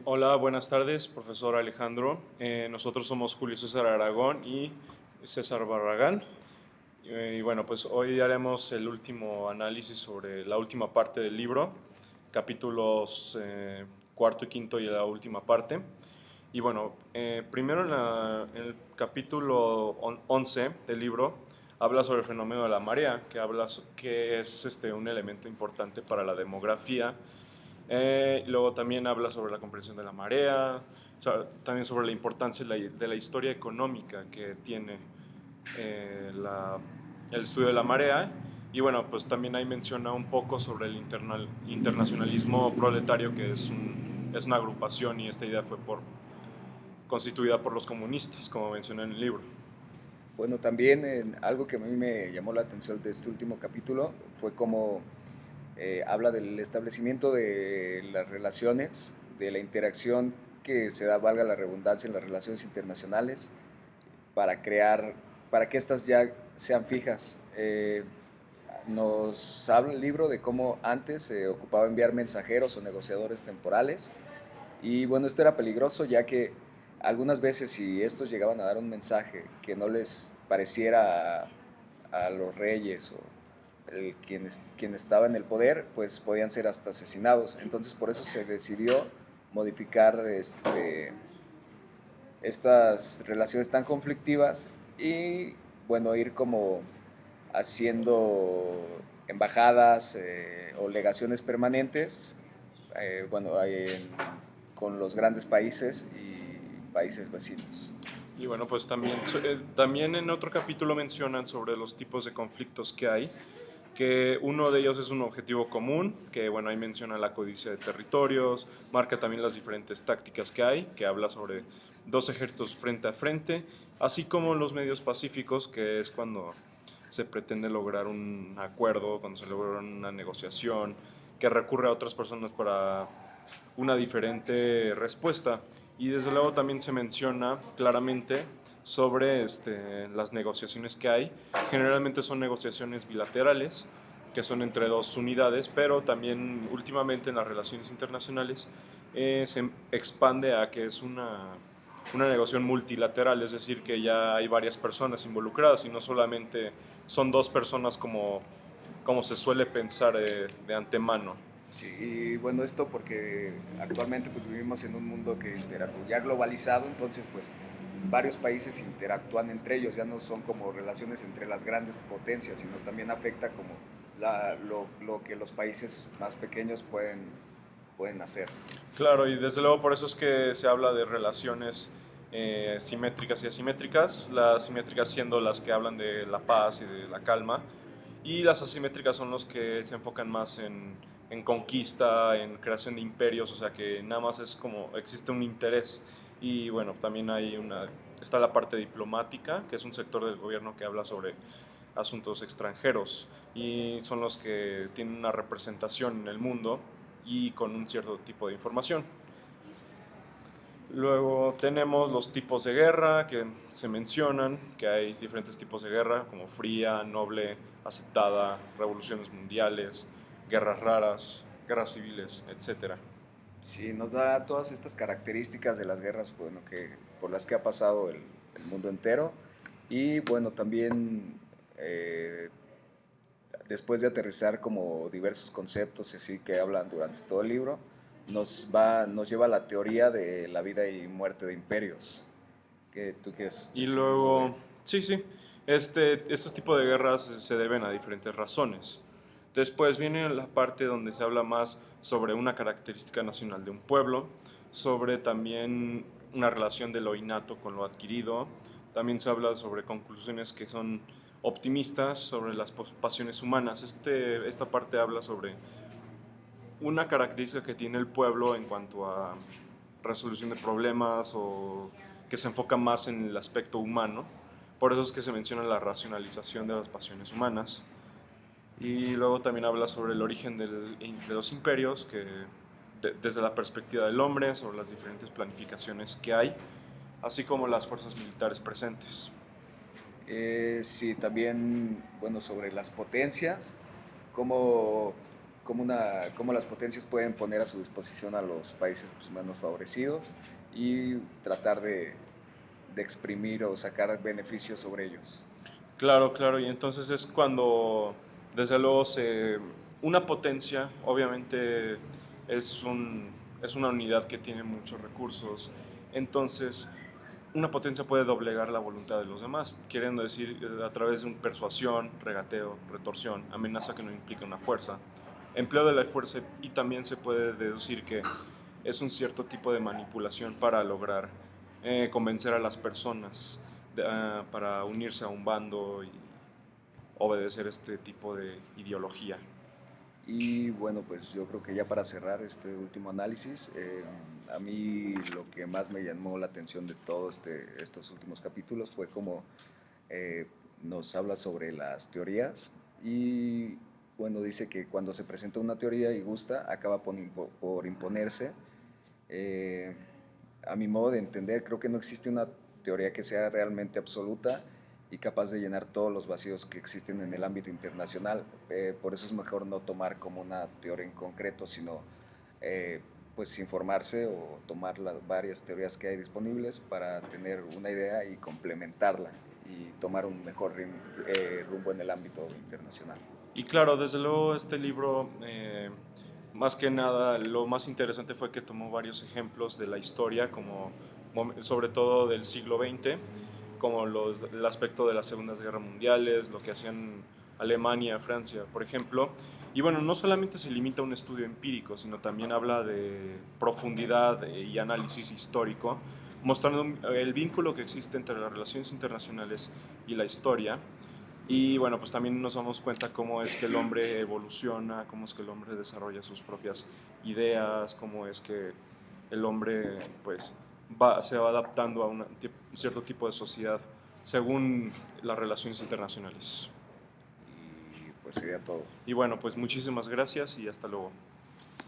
Hola, buenas tardes, profesor Alejandro. Nosotros somos Julio César Aragón y César Barragán. Y bueno, pues hoy haremos el último análisis sobre la última parte del libro, capítulos cuarto y quinto y la última parte. Y bueno, primero en el capítulo 11 del libro habla sobre el fenómeno de la marea, que es un elemento importante para la demografía. Luego también habla sobre la comprensión de la marea, también sobre la importancia de la historia económica que tiene el estudio de la marea. Y bueno, pues también ahí menciona un poco sobre el internacionalismo proletario, que es una agrupación, y esta idea fue constituida por los comunistas, como mencioné en el libro. Bueno, también algo que a mí me llamó la atención de este último capítulo fue cómo habla del establecimiento de las relaciones, de la interacción que se da, valga la redundancia, en las relaciones internacionales para crear, para que éstas ya sean fijas. Nos habla el libro de cómo antes se ocupaba enviar mensajeros o negociadores temporales y bueno, esto era peligroso ya que algunas veces si estos llegaban a dar un mensaje que no les pareciera a los reyes o quien estaba en el poder, pues podían ser hasta asesinados. Entonces por eso se decidió modificar estas relaciones tan conflictivas y bueno, ir como haciendo embajadas o legaciones permanentes, bueno, con los grandes países y países vecinos. Y bueno, pues también en otro capítulo mencionan sobre los tipos de conflictos que hay, que uno de ellos es un objetivo común, que bueno, ahí menciona la codicia de territorios, marca también las diferentes tácticas que hay, que habla sobre dos ejércitos frente a frente, así como los medios pacíficos, que es cuando se pretende lograr un acuerdo, cuando se logra una negociación, que recurre a otras personas para una diferente respuesta. Y desde luego también se menciona claramente sobre las negociaciones que hay. Generalmente son negociaciones bilaterales, que son entre dos unidades, pero también últimamente en las relaciones internacionales se expande a que es una negociación multilateral, es decir, que ya hay varias personas involucradas y no solamente son dos personas como se suele pensar de antemano. Sí, y bueno, esto porque actualmente pues vivimos en un mundo que ya globalizado, entonces pues varios países interactúan entre ellos, ya no son como relaciones entre las grandes potencias, sino también afecta como lo que los países más pequeños pueden hacer. Claro, y desde luego por eso es que se habla de relaciones simétricas y asimétricas, las simétricas siendo las que hablan de la paz y de la calma, y las asimétricas son los que se enfocan más en conquista, en creación de imperios, o sea que nada más es como existe un interés. Y bueno, también está la parte diplomática, que es un sector del gobierno que habla sobre asuntos extranjeros y son los que tienen una representación en el mundo y con un cierto tipo de información. Luego tenemos los tipos de guerra que se mencionan, que hay diferentes tipos de guerra, como fría, noble, aceptada, revoluciones mundiales, guerras raras, guerras civiles, etcétera. Sí, nos da todas estas características de las guerras, bueno, por las que ha pasado el mundo entero. Y bueno, también después de aterrizar como diversos conceptos y así que hablan durante todo el libro, nos lleva a la teoría de la vida y muerte de imperios. ¿Qué tú quieres Y decir algo de...? luego, sí, sí, estos tipos de guerras se deben a diferentes razones. Después viene la parte donde se habla más sobre una característica nacional de un pueblo, sobre también una relación de lo innato con lo adquirido. También se habla sobre conclusiones que son optimistas sobre las pasiones humanas. Esta parte habla sobre una característica que tiene el pueblo en cuanto a resolución de problemas o que se enfoca más en el aspecto humano. Por eso es que se menciona la racionalización de las pasiones humanas. Y luego también habla sobre el origen de los imperios, desde la perspectiva del hombre, sobre las diferentes planificaciones que hay, así como las fuerzas militares presentes. Sí, también, bueno, sobre las potencias, cómo, cómo las potencias pueden poner a su disposición a los países pues, menos favorecidos y tratar de exprimir o sacar beneficios sobre ellos. Claro, claro, y entonces es cuando, desde luego, una potencia, obviamente, es es una unidad que tiene muchos recursos, entonces una potencia puede doblegar la voluntad de los demás, queriendo decir, a través de una persuasión, regateo, retorsión, amenaza que no implica una fuerza, empleo de la fuerza, y también se puede deducir que es un cierto tipo de manipulación para lograr convencer a las personas para unirse a un bando y obedecer este tipo de ideología. Y bueno, pues yo creo que ya para cerrar este último análisis, a mí lo que más me llamó la atención de todos estos últimos capítulos fue cómo eh, nos habla sobre las teorías y bueno, dice que cuando se presenta una teoría y gusta, acaba por imponerse. Eh, a mi modo de entender, creo que no existe una teoría que sea realmente absoluta y capaz de llenar todos los vacíos que existen en el ámbito internacional. Por eso es mejor no tomar como una teoría en concreto, sino eh, pues informarse o tomar las varias teorías que hay disponibles para tener una idea y complementarla y tomar un mejor rumbo en el ámbito internacional. Y claro, desde luego este libro, más que nada, lo más interesante fue que tomó varios ejemplos de la historia, como sobre todo del siglo XX, como el aspecto de las Segundas Guerras Mundiales, lo que hacían Alemania, Francia, por ejemplo. Y bueno, no solamente se limita a un estudio empírico, sino también habla de profundidad y análisis histórico, mostrando el vínculo que existe entre las relaciones internacionales y la historia. Y bueno, pues también nos damos cuenta cómo es que el hombre evoluciona, cómo es que el hombre desarrolla sus propias ideas, cómo es que el hombre pues se va adaptando a un cierto tipo de sociedad según las relaciones internacionales. Y pues sería todo. Y bueno, pues muchísimas gracias y hasta luego.